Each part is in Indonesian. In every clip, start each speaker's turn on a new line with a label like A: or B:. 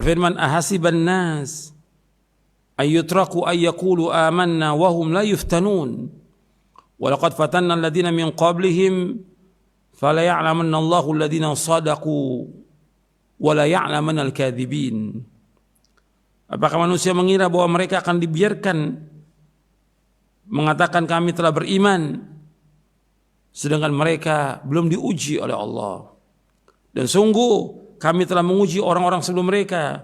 A: Firman ahasiban nas ayyutraku ayyaqulu amanna wa hum la yuftanun wa laqad fatanna alladhina min qablihim fala ya'lamanna Allahu alladhina sadaqu wa la ya'lamanna al-kadhibin. Apakah manusia mengira bahwa mereka akan dibiarkan mengatakan kami telah beriman sedangkan mereka belum diuji oleh Allah? Dan sungguh kami telah menguji orang-orang sebelum mereka,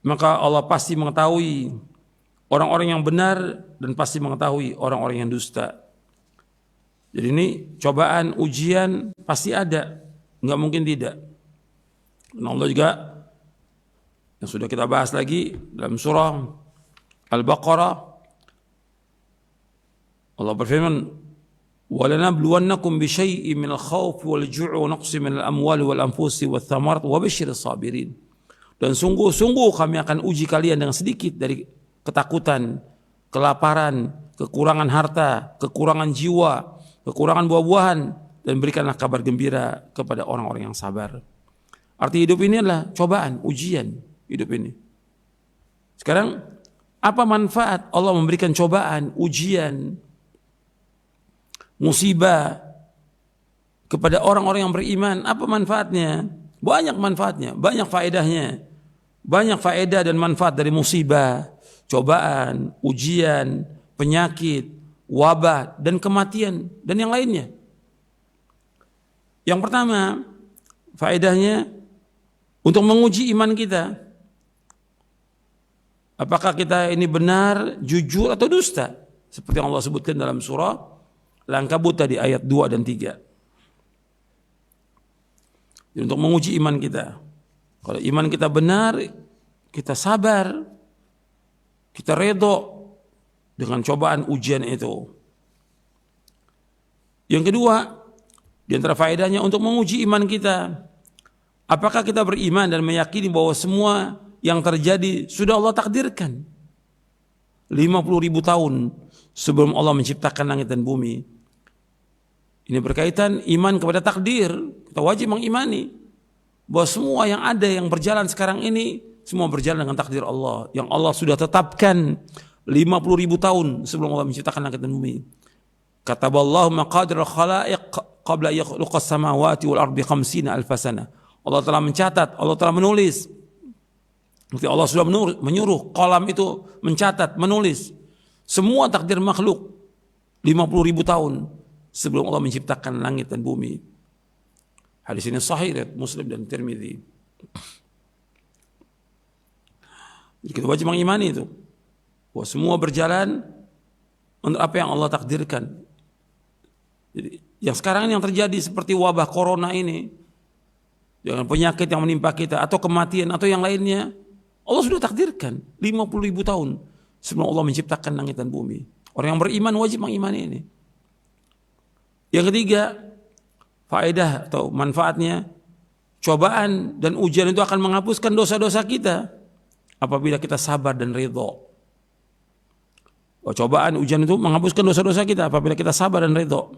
A: maka Allah pasti mengetahui orang-orang yang benar dan pasti mengetahui orang-orang yang dusta. Jadi ini cobaan, ujian pasti ada, nggak mungkin tidak. Dan Allah juga yang sudah kita bahas lagi dalam surah Al-Baqarah, Allah berfirman, وَلَنَبْلُوَنَّكُمْ بِشَيْءٍ مِنَ الْخَوْفِ وَالْجُوعِ وَنَقْصٍ مِنَ الْأَمْوَالِ وَالْأَنْفُسِ وَالثَّمَرَاتِ وَبَشِّرِ الصَّابِرِينَ. Dan sungguh-sungguh kami akan uji kalian dengan sedikit dari ketakutan, kelaparan, kekurangan harta, kekurangan jiwa, kekurangan buah-buahan, dan berikanlah kabar gembira kepada orang-orang yang sabar. Arti hidup ini adalah cobaan, ujian hidup ini. Sekarang apa manfaat Allah memberikan cobaan, ujian, musibah kepada orang-orang yang beriman? Apa manfaatnya? Banyak manfaatnya, banyak faedahnya. Banyak faedah dan manfaat dari musibah, cobaan, ujian, penyakit, wabah, dan kematian, dan yang lainnya. Yang pertama, faedahnya untuk menguji iman kita. Apakah kita ini benar, jujur, atau dusta? Seperti yang Allah sebutkan dalam surah Al-Ankabut tadi ayat 2 dan 3. Jadi untuk menguji iman kita. Kalau iman kita benar, kita sabar, kita redho dengan cobaan ujian itu. Yang kedua, di antara faedahnya untuk menguji iman kita. Apakah kita beriman dan meyakini bahwa semua yang terjadi sudah Allah takdirkan 50.000 tahun sebelum Allah menciptakan langit dan bumi. Ini berkaitan iman kepada takdir. Kita wajib mengimani bahwa semua yang ada yang berjalan sekarang ini semua berjalan dengan takdir Allah yang Allah sudah tetapkan 50.000 tahun sebelum Allah menciptakan langit dan bumi. Kataballahu maqadir al-khalaiq qabla yakhluqas samawati wal ardi 50 alf sana. Allah telah mencatat, Allah telah menulis. Allah sudah menyuruh qalam itu mencatat, menulis semua takdir makhluk 50.000 tahun sebelum Allah menciptakan langit dan bumi. Hadis ini sahih riwayat Muslim dan Tirmidzi. Jadi kita wajib mengimani itu, bahwa semua berjalan untuk apa yang Allah takdirkan. Jadi yang sekarang yang terjadi seperti wabah corona ini, dengan penyakit yang menimpa kita atau kematian atau yang lainnya, Allah sudah takdirkan 50.000 tahun sebelum Allah menciptakan langit dan bumi. Orang yang beriman wajib mengimani ini. Yang ketiga, faedah atau manfaatnya, cobaan dan ujian itu akan menghapuskan dosa-dosa kita apabila kita sabar dan ridho. Cobaan, ujian itu menghapuskan dosa-dosa kita apabila kita sabar dan ridho.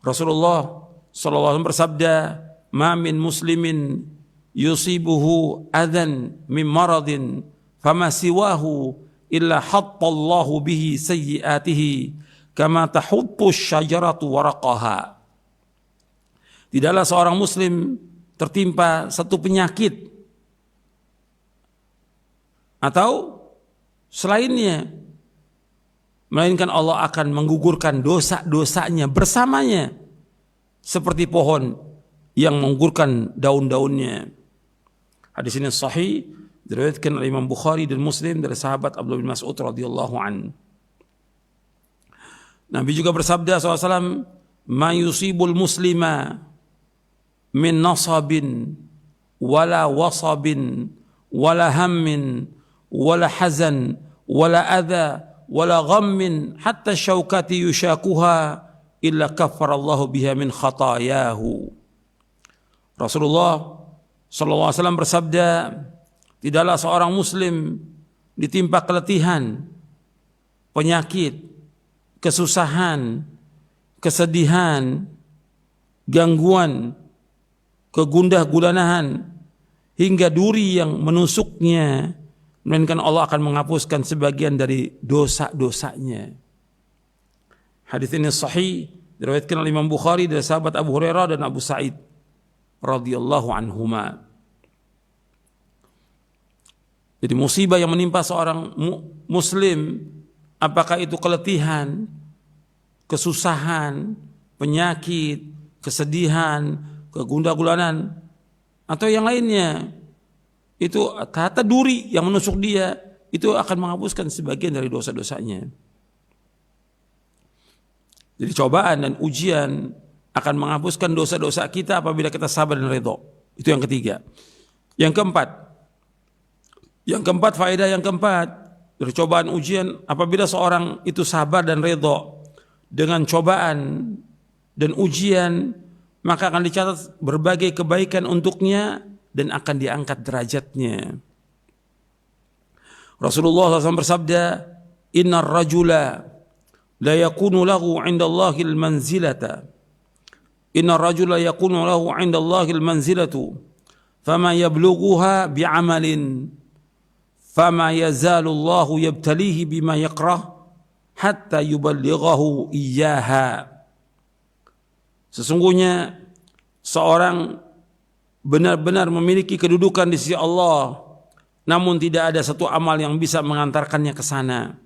A: Rasulullah SAW bersabda, "Ma min muslimin yusibuhu adan min maradin fama siwahu illa hattallahu bihi sayyiatihi kama tahuttu syajaratu waraqaha." Tidaklah seorang muslim tertimpa satu penyakit atau selainnya, melainkan Allah akan menggugurkan dosa-dosanya bersamanya seperti pohon yang menggugurkan daun-daunnya. Hadis ini sahih, diriwayatkan oleh Imam Bukhari dan Muslim dari sahabat Abdullah bin Mas'ud radhiyallahu an. Nabi juga bersabda SAW, "Ma yusibul muslima min nasabin wala wasabin wala hammin wala hazan wala adha wala ghammin hatta syaukati yushakuha illa kaffarallahu biha min khatayahu." Rasulullah SAW bersabda, tidaklah seorang muslim ditimpa keletihan, penyakit, kesusahan, kesedihan, gangguan, kegundah gulanahan hingga duri yang menusuknya, melainkan Allah akan menghapuskan sebagian dari dosa-dosanya. Hadis ini sahih, diriwayatkan oleh Imam Bukhari dari sahabat Abu Hurairah dan Abu Sa'id radhiyallahu anhuma. Jadi musibah yang menimpa seorang muslim, apakah itu keletihan, kesusahan, penyakit, kesedihan, kegundah-gulanan, atau yang lainnya, itu kata duri yang menusuk dia, itu akan menghapuskan sebagian dari dosa-dosanya. Jadi cobaan dan ujian akan menghapuskan dosa-dosa kita apabila kita sabar dan redha. Itu yang ketiga. Yang keempat, faedah yang keempat dari cobaan ujian, apabila seorang itu sabar dan redha dengan cobaan dan ujian, maka akan dicatat berbagai kebaikan untuknya dan akan diangkat derajatnya. Rasulullah SAW bersabda, "Innar rajula la yakunu lahu 'indallahi al-manzilata. Innar rajula yakunu lahu 'indallahi al-manzilatu, fama yablughuha bi'amalin, fama yazalu Allahu yabtalihi bima yakrah hatta yuballighahu iyyaha." Sesungguhnya seorang benar-benar memiliki kedudukan di sisi Allah, namun tidak ada satu amal yang bisa mengantarkannya ke sana.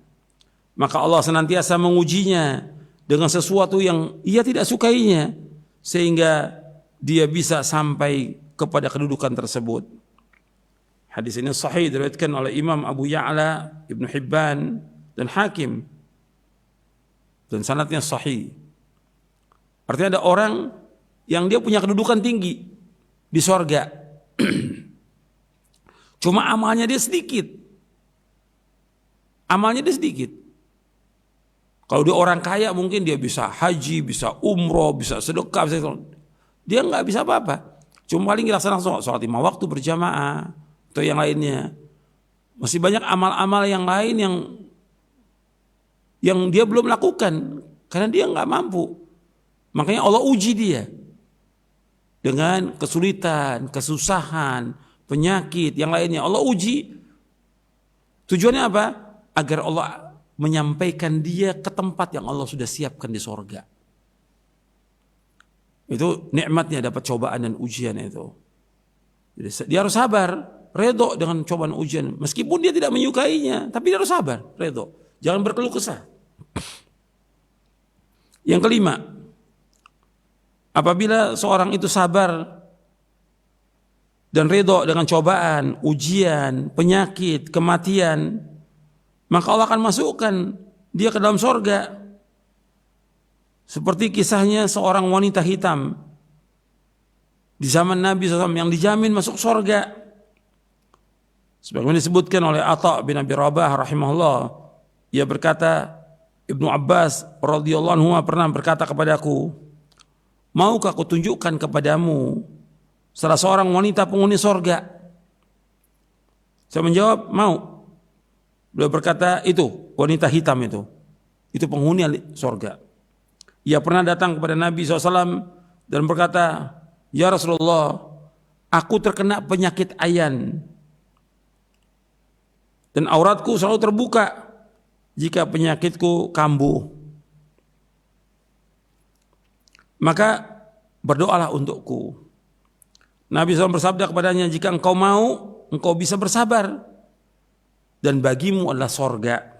A: Maka Allah senantiasa mengujinya dengan sesuatu yang ia tidak sukainya, sehingga dia bisa sampai kepada kedudukan tersebut. Hadis ini sahih, diriwayatkan oleh Imam Abu Ya'la, Ibnu Hibban dan Hakim, dan sanadnya sahih. Artinya ada orang yang dia punya kedudukan tinggi di sorga, cuma amalnya dia sedikit. Kalau dia orang kaya mungkin dia bisa haji, bisa umroh, bisa sedekah, dia nggak bisa apa-apa. Cuma paling dilaksanakan sholat 5 waktu berjamaah atau yang lainnya. Masih banyak amal-amal yang lain yang dia belum lakukan karena dia nggak mampu. Makanya Allah uji dia dengan kesulitan, kesusahan, penyakit, yang lainnya. Allah uji. Tujuannya apa? Agar Allah menyampaikan dia ke tempat yang Allah sudah siapkan di sorga. Itu nikmatnya dapat cobaan dan ujian itu. Jadi dia harus sabar, redho dengan cobaan ujian. Meskipun dia tidak menyukainya, tapi dia harus sabar, redho. Jangan berkeluh kesah. Yang kelima, apabila seorang itu sabar dan redha dengan cobaan, ujian, penyakit, kematian, maka Allah akan masukkan dia ke dalam sorga. Seperti kisahnya seorang wanita hitam di zaman Nabi SAW yang dijamin masuk sorga. Sebagaimana disebutkan oleh Atha bin Abi Rabah rahimahullah, ia berkata, Ibnu Abbas radhiyallahu anhu pernah berkata kepadaku, "Maukah aku tunjukkan kepadamu salah seorang wanita penghuni sorga?" Saya menjawab, "Mau." Beliau berkata, "Itu wanita hitam itu penghuni sorga. Ia pernah datang kepada Nabi SAW dan berkata, 'Ya Rasulullah, aku terkena penyakit ayan dan auratku selalu terbuka jika penyakitku kambuh. Maka berdoalah untukku.' Nabi SAW bersabda kepadanya, 'Jika engkau mau, engkau bisa bersabar, dan bagimu adalah sorga.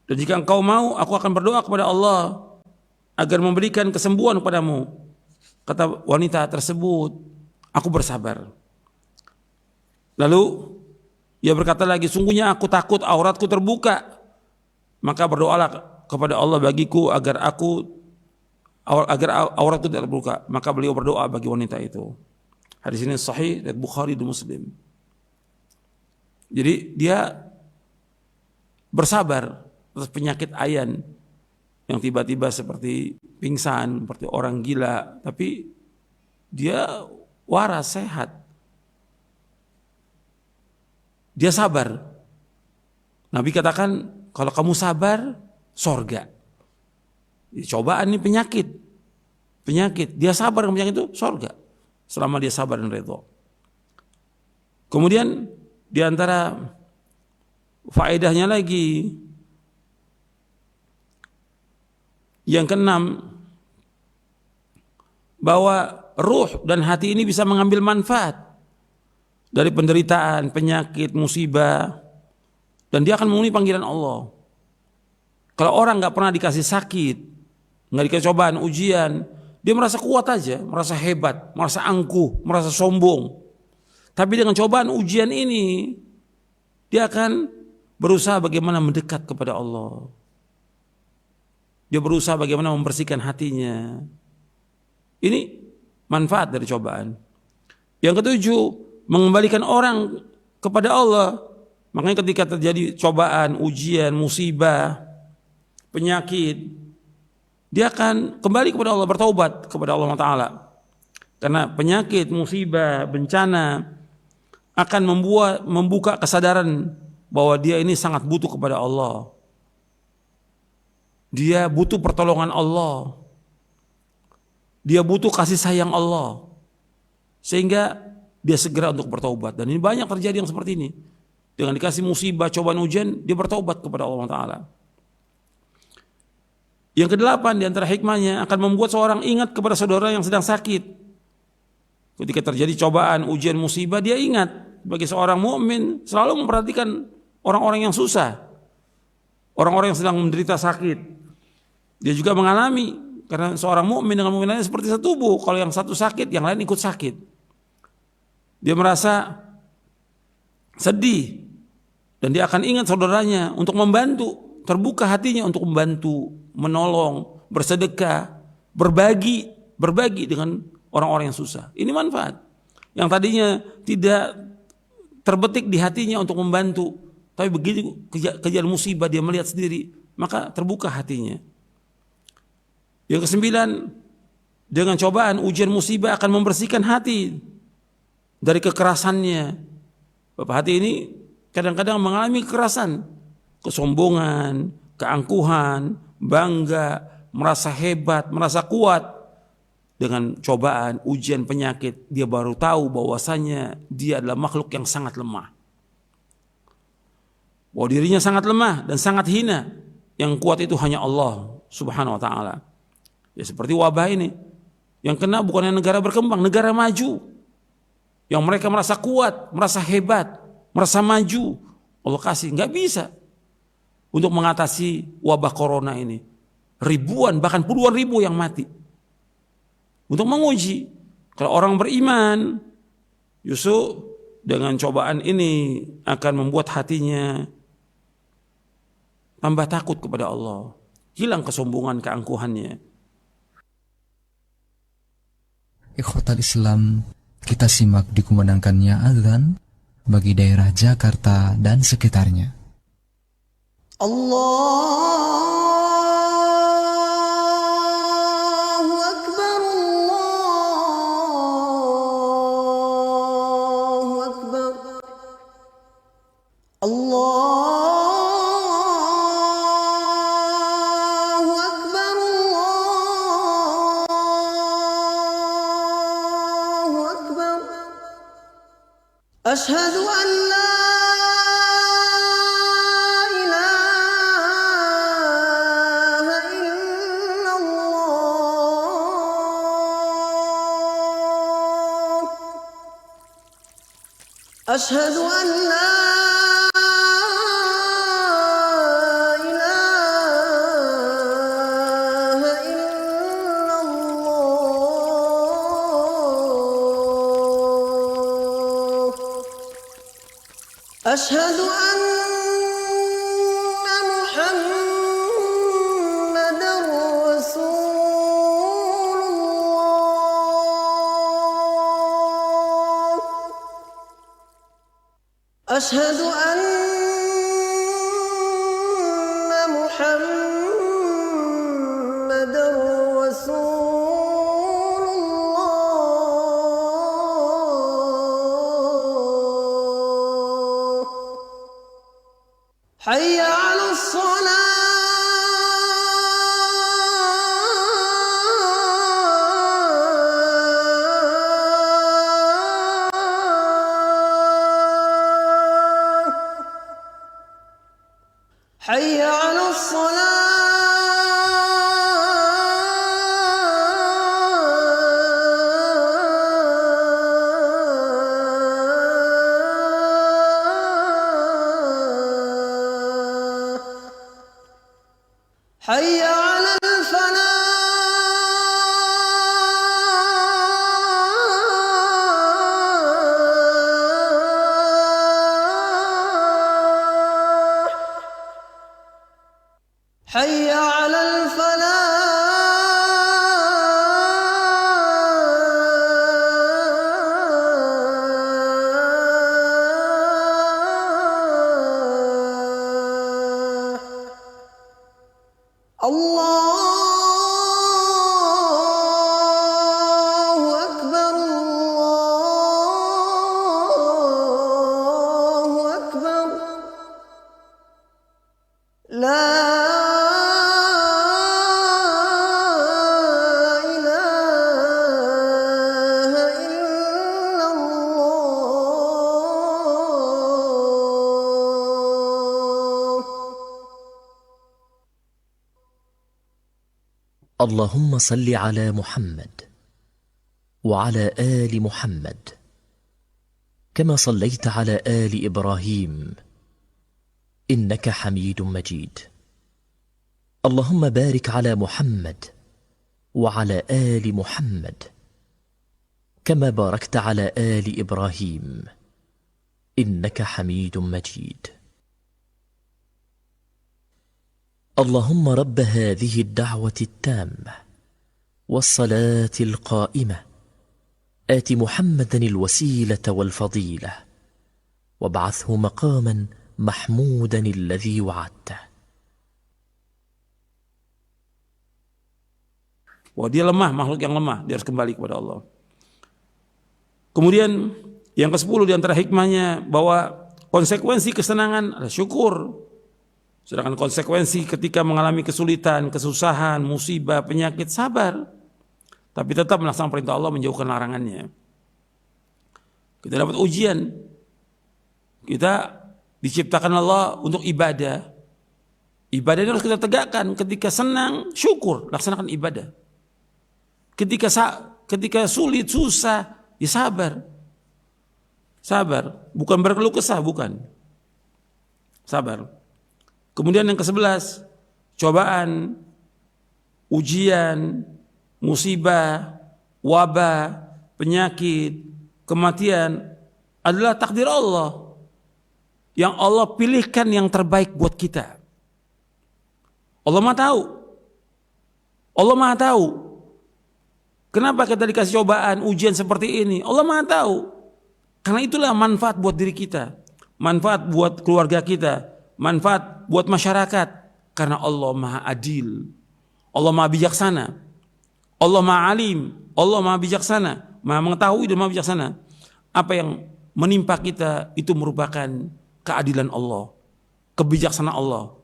A: Dan jika engkau mau, aku akan berdoa kepada Allah agar memberikan kesembuhan kepadamu.' Kata wanita tersebut, 'Aku bersabar.' Lalu ia berkata lagi, 'Sungguhnya aku takut auratku terbuka. Maka berdoalah kepada Allah bagiku agar auratku tidak terbuka.' Maka beliau berdoa bagi wanita itu. Hadis ini sahih dari Bukhari dan Muslim. Jadi dia bersabar atas penyakit ayan yang tiba-tiba seperti pingsan, seperti orang gila, tapi dia waras, sehat. Dia sabar. Nabi katakan, kalau kamu sabar, sorga. Cobaan ini penyakit. Dia sabar dengan penyakit itu, sorga. Selama dia sabar dan redha. Kemudian di antara faedahnya lagi yang keenam, bahwa ruh dan hati ini bisa mengambil manfaat dari penderitaan, penyakit, musibah, dan dia akan memenuhi panggilan Allah. Kalau orang nggak pernah dikasih sakit, nggak dikasih cobaan, ujian, dia merasa kuat aja, merasa hebat, merasa angkuh, merasa sombong. Tapi dengan cobaan ujian ini, dia akan berusaha bagaimana mendekat kepada Allah. Dia berusaha bagaimana membersihkan hatinya. Ini manfaat dari cobaan. Yang ketujuh, mengembalikan orang kepada Allah. Makanya ketika terjadi cobaan, ujian, musibah, penyakit, dia akan kembali kepada Allah, bertaubat kepada Allah Ta'ala. Karena penyakit, musibah, bencana akan membuka kesadaran bahwa dia ini sangat butuh kepada Allah. Dia butuh pertolongan Allah. Dia butuh kasih sayang Allah. Sehingga dia segera untuk bertaubat. Dan ini banyak terjadi yang seperti ini. Dengan dikasih musibah, cobaan, ujian, dia bertaubat kepada Allah Ta'ala. Yang kedelapan, di antara hikmahnya akan membuat seorang ingat kepada saudara yang sedang sakit. Ketika terjadi cobaan, ujian, musibah, dia ingat. Bagi seorang mukmin selalu memperhatikan orang-orang yang susah, orang-orang yang sedang menderita sakit. Dia juga mengalami, karena seorang mukmin dengan mukmin lainnya seperti satu tubuh. Kalau yang satu sakit, yang lain ikut sakit. Dia merasa sedih, dan dia akan ingat saudaranya untuk membantu, terbuka hatinya untuk membantu, menolong, bersedekah, berbagi dengan orang-orang yang susah. Ini manfaat. Yang tadinya tidak terbetik di hatinya untuk membantu, tapi begitu kejadian musibah dia melihat sendiri, maka terbuka hatinya. Yang kesembilan, dengan cobaan, ujian, musibah akan membersihkan hati dari kekerasannya. Bapak, hati ini kadang-kadang mengalami kekerasan, kesombongan, keangkuhan, bangga, merasa hebat, merasa kuat. Dengan cobaan, ujian, penyakit, dia baru tahu bahwasanya dia adalah makhluk yang sangat lemah. Bahwa dirinya sangat lemah dan sangat hina. Yang kuat itu hanya Allah Subhanahu wa ta'ala. Ya seperti wabah ini. Yang kena bukannya negara berkembang, negara maju. Yang mereka merasa kuat, merasa hebat, merasa maju. Allah kasih, nggak bisa untuk mengatasi wabah corona ini. Ribuan, bahkan puluhan ribu yang mati. Untuk menguji kalau orang beriman, justru dengan cobaan ini akan membuat hatinya tambah takut kepada Allah, hilang kesombongan, keangkuhannya.
B: Ikhwatal Islam, kita simak dikumandangkannya azan bagi daerah Jakarta dan sekitarnya.
C: Allah أشهد أن لا إله إلا الله أشهد أن لا أشهد أن محمدًا رسول الله أشهد أن محمدًا رسول حي على الصلاة حي على الصلاة حي على الفلاح حي على الفلاح الله أكبر الله أكبر لا إله إلا الله
D: اللهم صل على محمد وعلى آل محمد كما صليت على آل إبراهيم إنك حميد مجيد. اللهم بارك على محمد وعلى آل محمد كما باركت على آل إبراهيم إنك حميد مجيد. اللهم رب هذه الدعوة التامة والصلاة القائمة آت محمدا الوسيلة والفضيلة وابعثه مقاما محمودا الذي وعدته.
A: Bahwa dia lemah, makhluk yang lemah, dia harus kembali kepada Allah. Kemudian yang ke-10 di antara hikmahnya bahwa konsekuensi kesenangan adalah syukur. Sedangkan konsekuensi ketika mengalami kesulitan, kesusahan, musibah, penyakit, sabar. Tapi tetap melaksanakan perintah Allah, menjauhkan larangannya. Kita dapat ujian. Kita diciptakan Allah untuk ibadah. Ibadah ini harus kita tegakkan. Ketika senang, syukur, laksanakan ibadah. Ketika sulit, susah, ya sabar. Sabar, bukan berkeluh kesah, bukan. Sabar. Kemudian yang ke-11, cobaan, ujian, musibah, wabah, penyakit, kematian adalah takdir Allah. Yang Allah pilihkan yang terbaik buat kita. Allah Maha tahu. Allah Maha tahu. Kenapa kita dikasih cobaan, ujian seperti ini? Allah Maha tahu. Karena itulah manfaat buat diri kita, manfaat buat keluarga kita, manfaat buat masyarakat. Karena Allah Maha adil, Allah Maha bijaksana, Allah Maha alim, Allah Maha bijaksana, Maha mengetahui dan Maha bijaksana. Apa yang menimpa kita itu merupakan keadilan Allah, kebijaksanaan Allah,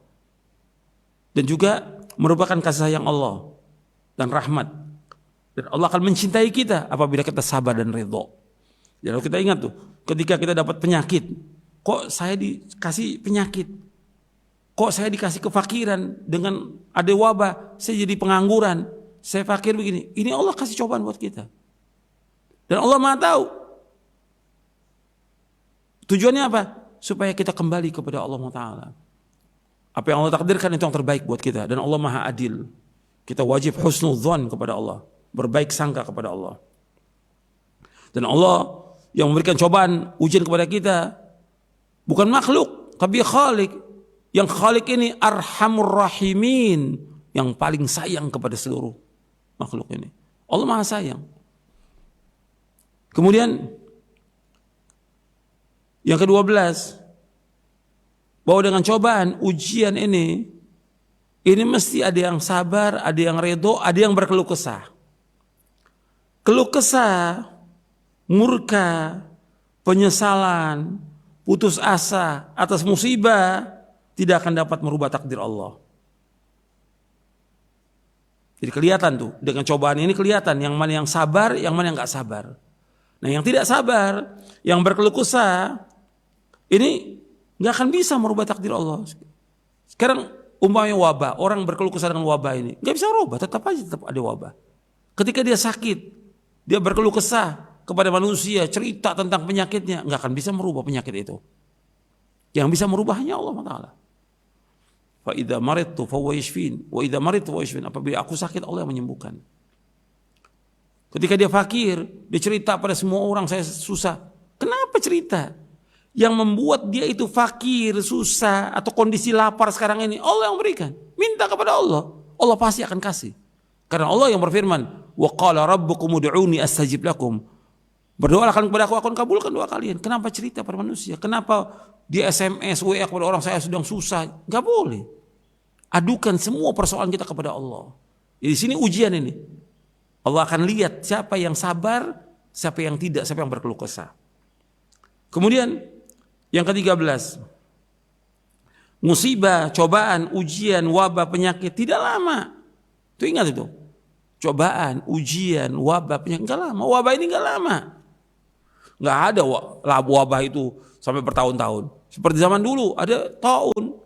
A: dan juga merupakan kasih sayang Allah dan rahmat. Dan Allah akan mencintai kita apabila kita sabar dan ridho. Jadi kita ingat tuh, ketika kita dapat penyakit, kok saya dikasih penyakit? Kok saya dikasih kefakiran, dengan ada wabah, saya jadi pengangguran, saya fakir begini. Ini Allah kasih cobaan buat kita. Dan Allah Maha tahu. Tujuannya apa? Supaya kita kembali kepada Allah Ta'ala. Apa yang Allah takdirkan itu yang terbaik buat kita. Dan Allah Maha adil. Kita wajib husnudzon kepada Allah, berbaik sangka kepada Allah. Dan Allah yang memberikan cobaan, ujian kepada kita bukan makhluk, tapi Khalik. Yang Khalik ini Arhamur Rahimin, yang paling sayang kepada seluruh makhluk ini. Allah Maha sayang. Kemudian yang ke-12, bahwa dengan cobaan, ujian ini mesti ada yang sabar, ada yang redho, ada yang berkeluh kesah. Keluh kesah, murka, penyesalan, putus asa atas musibah tidak akan dapat merubah takdir Allah. Jadi kelihatan tuh, dengan cobaan ini kelihatan yang mana yang sabar, yang mana yang gak sabar. Nah yang tidak sabar, yang berkeluh kesah, ini gak akan bisa merubah takdir Allah. Sekarang umpamanya wabah, orang berkeluh kesah dengan wabah ini, nggak bisa rubah, tetap ada wabah. Ketika dia sakit, dia berkeluh kesah kepada manusia, cerita tentang penyakitnya, nggak akan bisa merubah penyakit itu. Yang bisa merubah hanya Allah Ta'ala. Fa idza maridtu fa huwa yashfin, wa idza maridtu fa yashfin. Apabila aku sakit, Allah yang menyembuhkan. Ketika dia fakir, dia cerita pada semua orang, saya susah. Kenapa cerita? Yang membuat dia itu fakir, susah, atau kondisi lapar sekarang ini, Allah yang berikan. Minta kepada Allah, Allah pasti akan kasih. Karena Allah yang berfirman, wa qala rabbukum ud'uni astajib lakum. Berdoalah kepada aku akan kabulkan doa kalian. Kenapa cerita pada manusia? Kenapa di SMS, WA kepada orang saya sedang susah? Gak boleh. Adukan semua persoalan kita kepada Allah. Di sini ujian ini. Allah akan lihat siapa yang sabar, siapa yang tidak, siapa yang berkeluh kesah. Kemudian yang ke-13, musibah, cobaan, ujian, wabah, penyakit tidak lama. Itu ingat itu. Cobaan, ujian, wabah, penyakit enggak lama. Wabah ini enggak lama. Enggak ada wabah itu sampai bertahun-tahun. Seperti zaman dulu ada tahun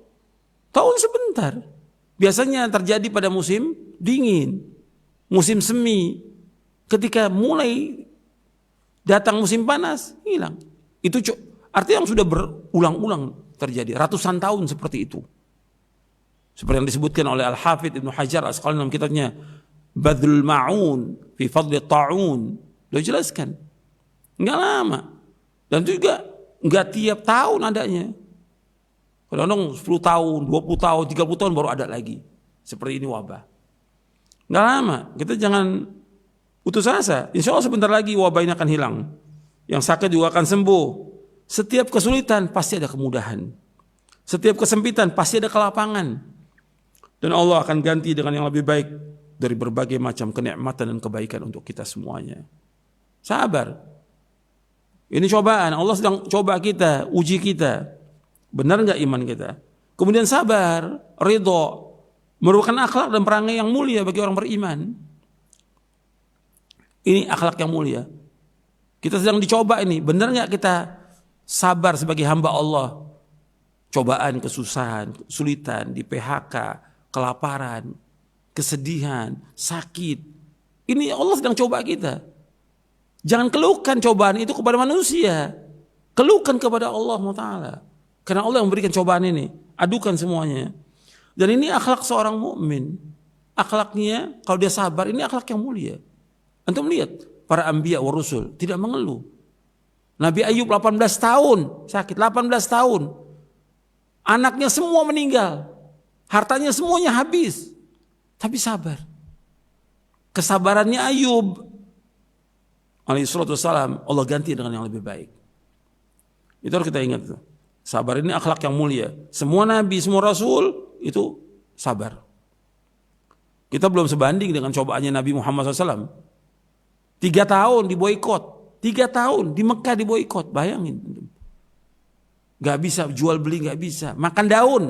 A: sebentar. Biasanya terjadi pada musim dingin, musim semi. Ketika mulai datang musim panas, hilang. Itu artinya yang sudah berulang-ulang terjadi, ratusan tahun seperti itu. Seperti yang disebutkan oleh Al-Hafidh Ibnu Hajar Al-Asqalani dalam kitabnya Badlul Ma'un fi Fadli Ta'un. Dia jelaskan. Enggak lama. Dan juga enggak tiap tahun adanya. Kadang-kadang 10 tahun, 20 tahun, 30 tahun baru ada lagi. Seperti ini wabah. Enggak lama. Kita jangan putus asa. Insya Allah sebentar lagi wabah ini akan hilang. Yang sakit juga akan sembuh. Setiap kesulitan pasti ada kemudahan. Setiap kesempitan pasti ada kelapangan. Dan Allah akan ganti dengan yang lebih baik dari berbagai macam kenikmatan dan kebaikan untuk kita semuanya. Sabar. Ini cobaan. Allah sedang coba kita, uji kita. Benar nggak iman kita? Kemudian sabar, ridho, merupakan akhlak dan perangai yang mulia bagi orang beriman. Ini akhlak yang mulia. Kita sedang dicoba ini. Benar nggak kita sabar sebagai hamba Allah? Cobaan, kesusahan, kesulitan, di PHK, kelaparan, kesedihan, sakit. Ini Allah sedang coba kita. Jangan keluhkan cobaan itu kepada manusia. Keluhkan kepada Allah Ta'ala. Karena Allah yang memberikan cobaan ini. Adukan semuanya. Dan ini akhlak seorang mukmin. Akhlaknya kalau dia sabar, ini akhlak yang mulia. Antum lihat para anbiya wa rusul tidak mengeluh. Nabi Ayub 18 tahun sakit, 18 tahun. Anaknya semua meninggal. Hartanya semuanya habis. Tapi sabar. Kesabarannya Ayub alaihi salatu wassalam Allah ganti dengan yang lebih baik. Itu harus kita ingat. Sabar ini akhlak yang mulia. Semua nabi, semua rasul itu sabar. Kita belum sebanding dengan cobaannya Nabi Muhammad SAW. 3 tahun diboikot. 3 tahun di Mekah diboikot. Bayangin. Gak bisa jual beli, gak bisa. Makan daun.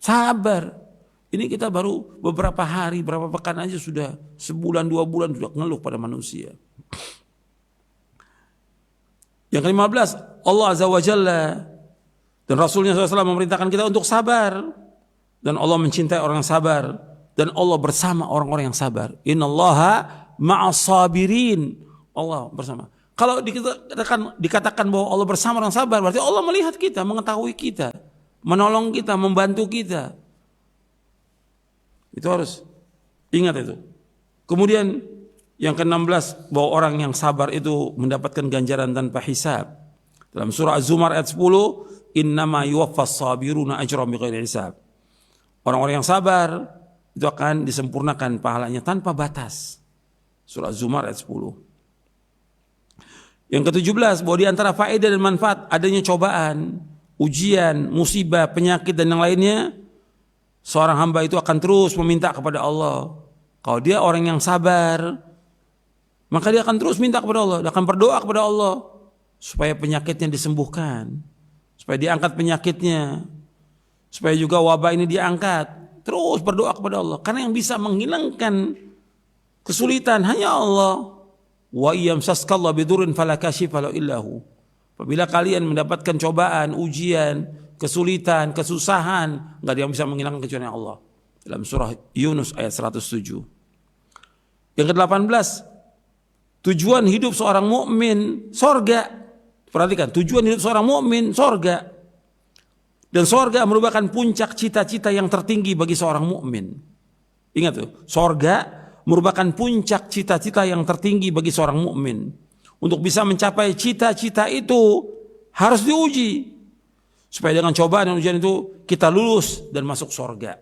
A: Sabar. Ini kita baru beberapa hari, beberapa pekan aja sudah sebulan, 2 bulan sudah ngeluh pada manusia. Yang ke-15, Allah Azza wa Jalla dan Rasulnya SAW memerintahkan kita untuk sabar. Dan Allah mencintai orang yang sabar. Dan Allah bersama orang-orang yang sabar. Innallaha ma'as sabirin. Allah bersama. Kalau dikatakan bahwa Allah bersama orang sabar, berarti Allah melihat kita, mengetahui kita, menolong kita, membantu kita. Itu harus ingat itu. Kemudian yang ke-16, bahwa orang yang sabar itu mendapatkan ganjaran tanpa hisab. Dalam surah Az-Zumar ayat 10, innama yuwaffas sabiruna ajrahum bighairi hisab. Orang-orang yang sabar itu akan disempurnakan pahalanya tanpa batas. Surah Az-Zumar ayat 10. Yang ke-17, bahwa di antara faedah dan manfaat adanya cobaan, ujian, musibah, penyakit dan yang lainnya, seorang hamba itu akan terus meminta kepada Allah. Kalau dia orang yang sabar, maka dia akan terus minta kepada Allah, dia akan berdoa kepada Allah supaya penyakitnya disembuhkan, supaya diangkat penyakitnya, supaya juga wabah ini diangkat. Terus berdoa kepada Allah, karena yang bisa menghilangkan kesulitan hanya Allah. Wa iyamsaskallahu bidurrin fala kashifa lahu illahu. Apabila kalian mendapatkan cobaan, ujian, kesulitan, kesusahan, nggak ada yang bisa menghilangkan kecuali Allah. Dalam surah Yunus ayat 107. Yang ke-18, tujuan hidup seorang mukmin sorga. Perhatikan, tujuan hidup seorang mukmin sorga. Dan sorga merupakan puncak cita-cita yang tertinggi bagi seorang mukmin. Ingat tuh, sorga merupakan puncak cita-cita yang tertinggi bagi seorang mukmin. Untuk bisa mencapai cita-cita itu harus diuji. Supaya dengan cobaan dan ujian itu kita lulus dan masuk sorga.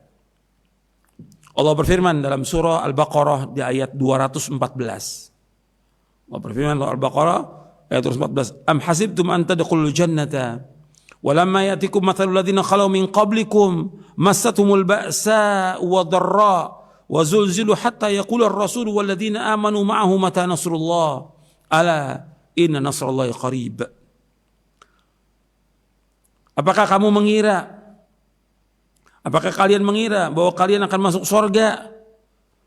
A: Allah berfirman dalam surah Al-Baqarah di ayat 214. Allah berfirman dalam Al-Baqarah ayat 214. Am hasibtum an tadkhulul jannata walamma ya'tikum mathalul ladzina khalau min qablikum massatumul ba'sa wa dharra wa zulzilu hatta yaqula ar-rasul wal ladzina amanu ma'ahu mata nasrullah ala inna nasrallahi qarib. Apakah kalian mengira bahwa kalian akan masuk surga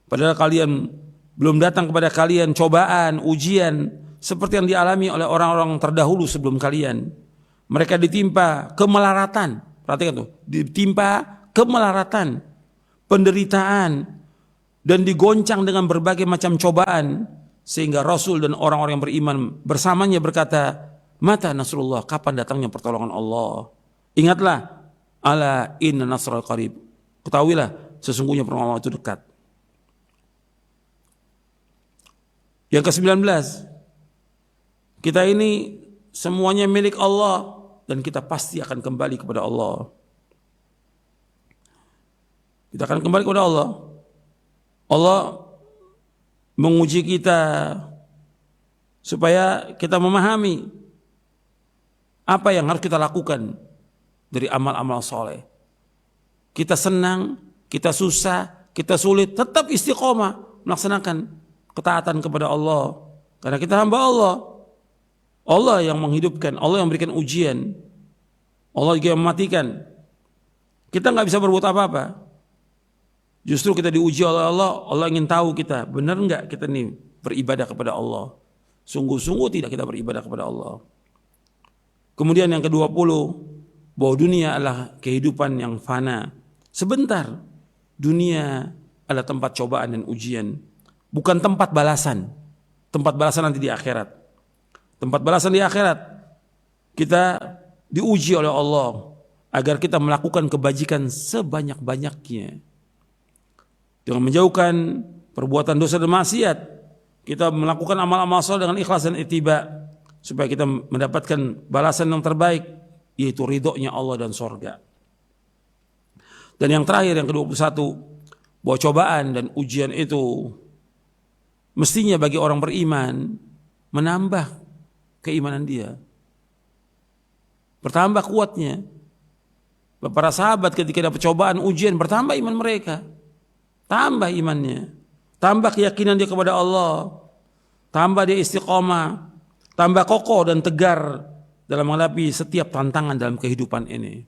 A: padahal kalian belum datang kepada kalian cobaan, ujian seperti yang dialami oleh orang-orang terdahulu sebelum kalian. Mereka ditimpa kemelaratan. Perhatikan tuh, ditimpa kemelaratan, penderitaan dan digoncang dengan berbagai macam cobaan sehingga Rasul dan orang-orang yang beriman bersamanya berkata, "Mata nasrullah, kapan datangnya pertolongan Allah?" Ingatlah, ala inna nasral qarib. Ketahuilah sesungguhnya pertolongan Allah itu dekat. Yang ke-19, kita ini semuanya milik Allah dan kita pasti akan kembali kepada Allah. Kita akan kembali kepada Allah. Allah menguji kita supaya kita memahami apa yang harus kita lakukan dari amal-amal soleh. Kita senang, kita susah, kita sulit, tetap istiqomah melaksanakan ketaatan kepada Allah. Karena kita hamba Allah. Allah yang menghidupkan, Allah yang memberikan ujian, Allah juga yang mematikan. Kita nggak bisa berbuat apa-apa. Justru kita diuji oleh Allah. Allah ingin tahu kita benar nggak kita nih beribadah kepada Allah. Sungguh-sungguh tidak kita beribadah kepada Allah. Kemudian yang ke-20, bahwa dunia adalah kehidupan yang fana. Sebentar, dunia adalah tempat cobaan dan ujian. Bukan tempat balasan. Tempat balasan nanti di akhirat. Tempat balasan di akhirat. Kita diuji oleh Allah agar kita melakukan kebajikan sebanyak-banyaknya. Dengan menjauhkan perbuatan dosa dan maksiat. Kita melakukan amal-amal saleh dengan ikhlas dan ittiba. Supaya kita mendapatkan balasan yang terbaik. Yaitu ridhonya Allah dan sorga. Dan yang terakhir, yang ke-21, bahwa cobaan dan ujian itu mestinya bagi orang beriman menambah keimanan dia, bertambah kuatnya. Para sahabat ketika dapat cobaan, ujian, bertambah iman mereka, tambah imannya, tambah keyakinan dia kepada Allah, tambah dia istiqomah, tambah kokoh dan tegar dalam menghadapi setiap tantangan dalam kehidupan ini.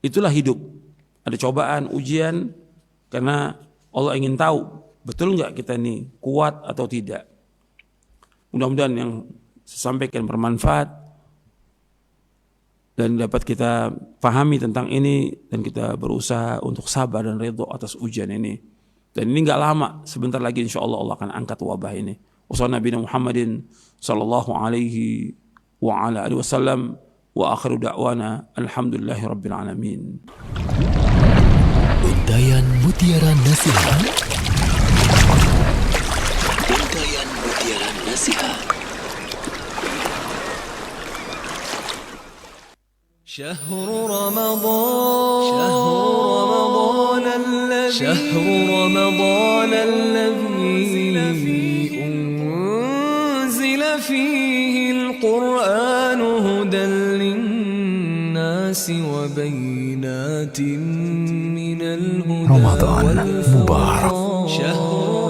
A: Itulah hidup. Ada cobaan, ujian, karena Allah ingin tahu betul nggak kita ini kuat atau tidak. Mudah-mudahan yang saya sampaikan bermanfaat dan dapat kita pahami tentang ini dan kita berusaha untuk sabar dan ridho atas ujian ini. Dan ini nggak lama, sebentar lagi insya Allah Allah akan angkat wabah ini. Wassalamualaikum Muhammadin sallallahu alaihi wa ala alihi wasallam wa akhiru da'wana alhamdulillahi rabbil alamin.
E: Untayan Mutiara Nasihat. Untayan Mutiara Nasihat. شهر رمضان الذي أنزل فيه القرآن هدى للناس وبينات من الهدى
F: رمضان مبارك.
E: شهر